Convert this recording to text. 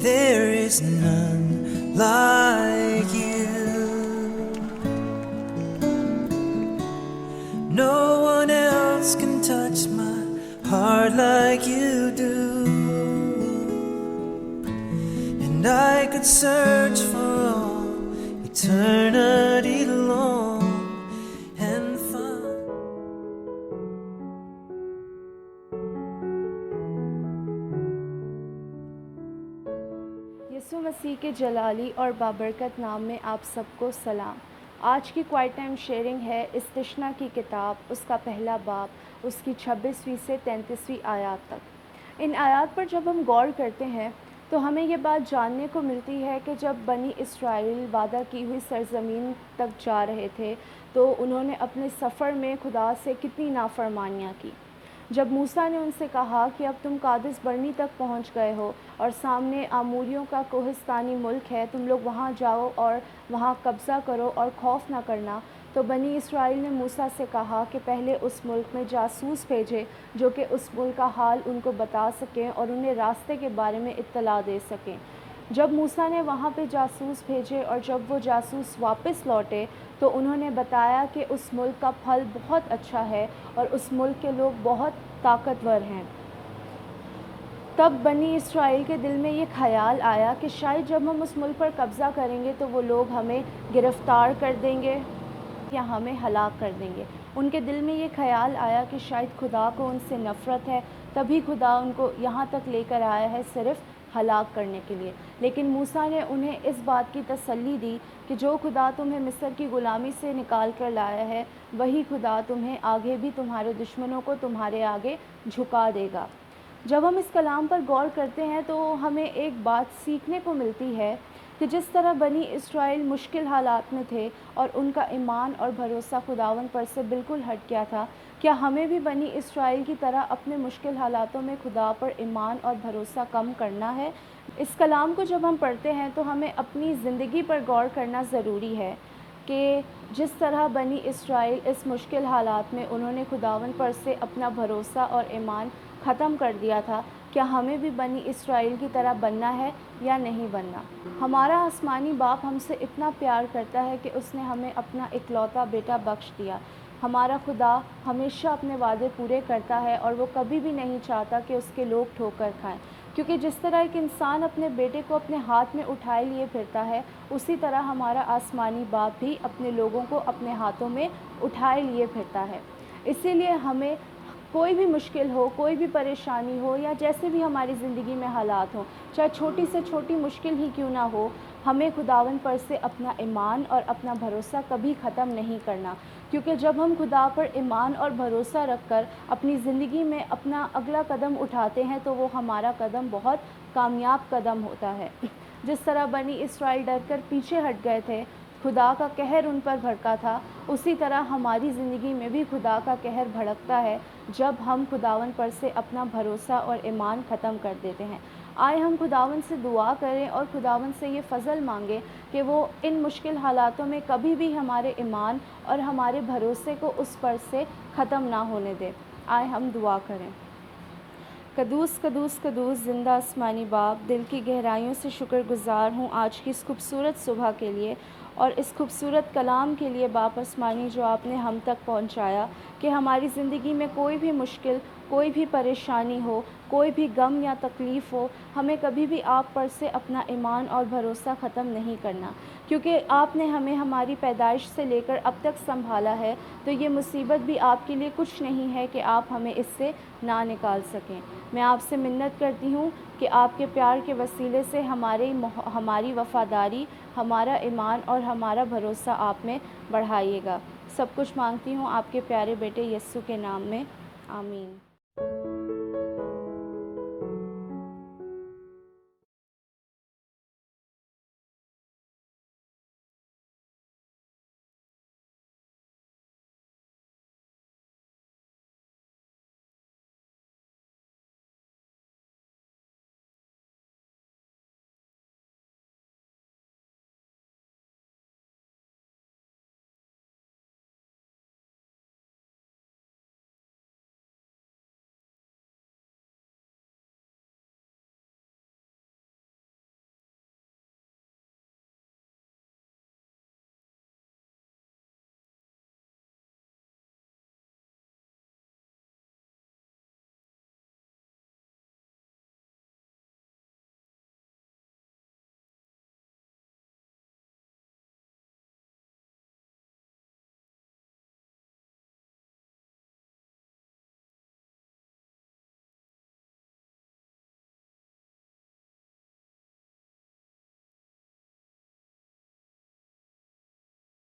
there is none like you. No one else can touch my heart like you do. And I could search for all eternity long and find. یسوع مسیح کے جلالی اور بابرکت نام میں آپ سب کو سلام۔ آج کی کوائٹ ٹائم شیئرنگ ہے استثنا کی کتاب، اس کا پہلا باب، اس کی 26ویں سے 33ویں آیات تک۔ ان آیات پر جب ہم غور کرتے ہیں تو ہمیں یہ بات جاننے کو ملتی ہے کہ جب بنی اسرائیل وعدہ کی ہوئی سرزمین تک جا رہے تھے تو انہوں نے اپنے سفر میں خدا سے کتنی نافرمانیاں کی۔ جب موسیٰ نے ان سے کہا کہ اب تم قادس برنی تک پہنچ گئے ہو اور سامنے آموریوں کا کوہستانی ملک ہے، تم لوگ وہاں جاؤ اور وہاں قبضہ کرو اور خوف نہ کرنا، تو بنی اسرائیل نے موسیٰ سے کہا کہ پہلے اس ملک میں جاسوس بھیجے جو کہ اس ملک کا حال ان کو بتا سکیں اور انہیں راستے کے بارے میں اطلاع دے سکیں۔ جب موسیٰ نے وہاں پہ جاسوس بھیجے اور جب وہ جاسوس واپس لوٹے تو انہوں نے بتایا کہ اس ملک کا پھل بہت اچھا ہے اور اس ملک کے لوگ بہت طاقتور ہیں۔ تب بنی اسرائیل کے دل میں یہ خیال آیا کہ شاید جب ہم اس ملک پر قبضہ کریں گے تو وہ لوگ ہمیں گرفتار کر دیں گے یا ہمیں ہلاک کر دیں گے۔ ان کے دل میں یہ خیال آیا کہ شاید خدا کو ان سے نفرت ہے، تبھی خدا ان کو یہاں تک لے کر آیا ہے صرف ہلاک کرنے کے لیے۔ لیکن موسیٰ نے انہیں اس بات کی تسلی دی کہ جو خدا تمہیں مصر کی غلامی سے نکال کر لایا ہے وہی خدا تمہیں آگے بھی تمہارے دشمنوں کو تمہارے آگے جھکا دے گا۔ جب ہم اس کلام پر غور کرتے ہیں تو ہمیں ایک بات سیکھنے کو ملتی ہے کہ جس طرح بنی اسرائیل مشکل حالات میں تھے اور ان کا ایمان اور بھروسہ خداوند پر سے بالکل ہٹ گیا تھا، کیا ہمیں بھی بنی اسرائیل کی طرح اپنے مشکل حالاتوں میں خدا پر ایمان اور بھروسہ کم کرنا ہے؟ اس کلام کو جب ہم پڑھتے ہیں تو ہمیں اپنی زندگی پر غور کرنا ضروری ہے کہ جس طرح بنی اسرائیل اس مشکل حالات میں انہوں نے خداوند پر سے اپنا بھروسہ اور ایمان ختم کر دیا تھا، کیا ہمیں بھی بنی اسرائیل کی طرح بننا ہے یا نہیں بننا؟ ہمارا آسمانی باپ ہم سے اتنا پیار کرتا ہے کہ اس نے ہمیں اپنا اکلوتا بیٹا بخش دیا۔ ہمارا خدا ہمیشہ اپنے وعدے پورے کرتا ہے اور وہ کبھی بھی نہیں چاہتا کہ اس کے لوگ ٹھوکر کھائیں، کیونکہ جس طرح ایک انسان اپنے بیٹے کو اپنے ہاتھ میں اٹھائے لیے پھرتا ہے، اسی طرح ہمارا آسمانی باپ بھی اپنے لوگوں کو اپنے ہاتھوں میں اٹھائے لیے پھرتا ہے۔ اسی لیے ہمیں کوئی بھی مشکل ہو، کوئی بھی پریشانی ہو یا جیسے بھی ہماری زندگی میں حالات ہوں، چاہے چھوٹی سے چھوٹی مشکل ہی کیوں نہ ہو، ہمیں خداوند پر سے اپنا ایمان اور اپنا بھروسہ کبھی ختم نہیں کرنا، کیونکہ جب ہم خدا پر ایمان اور بھروسہ رکھ کر اپنی زندگی میں اپنا اگلا قدم اٹھاتے ہیں تو وہ ہمارا قدم بہت کامیاب قدم ہوتا ہے۔ جس طرح بنی اسرائیل ڈر کر پیچھے ہٹ گئے تھے، خدا کا قہر ان پر بھڑکا تھا، اسی طرح ہماری زندگی میں بھی خدا کا قہر بھڑکتا ہے جب ہم خداوند پر سے اپنا بھروسہ اور ایمان ختم کر دیتے ہیں۔ آئے ہم خداوند سے دعا کریں اور خداوند سے یہ فضل مانگیں کہ وہ ان مشکل حالاتوں میں کبھی بھی ہمارے ایمان اور ہمارے بھروسے کو اس پر سے ختم نہ ہونے دے۔ آئے ہم دعا کریں۔ قدوس قدوس قدوس زندہ آسمانی باپ، دل کی گہرائیوں سے شکر گزار ہوں آج کی اس خوبصورت صبح کے لیے اور اس خوبصورت کلام کے لیے باپ آسمانی جو آپ نے ہم تک پہنچایا، کہ ہماری زندگی میں کوئی بھی مشکل، کوئی بھی پریشانی ہو، کوئی بھی غم یا تکلیف ہو، ہمیں کبھی بھی آپ پر سے اپنا ایمان اور بھروسہ ختم نہیں کرنا، کیونکہ آپ نے ہمیں ہماری پیدائش سے لے کر اب تک سنبھالا ہے، تو یہ مصیبت بھی آپ کے لیے کچھ نہیں ہے کہ آپ ہمیں اس سے نہ نکال سکیں۔ میں آپ سے منت کرتی ہوں کہ آپ کے پیار کے وسیلے سے ہماری وفاداری، ہمارا ایمان اور ہمارا بھروسہ آپ میں بڑھائیے گا۔ سب کچھ مانگتی ہوں آپ کے پیارے بیٹے یسوع کے نام میں، آمین۔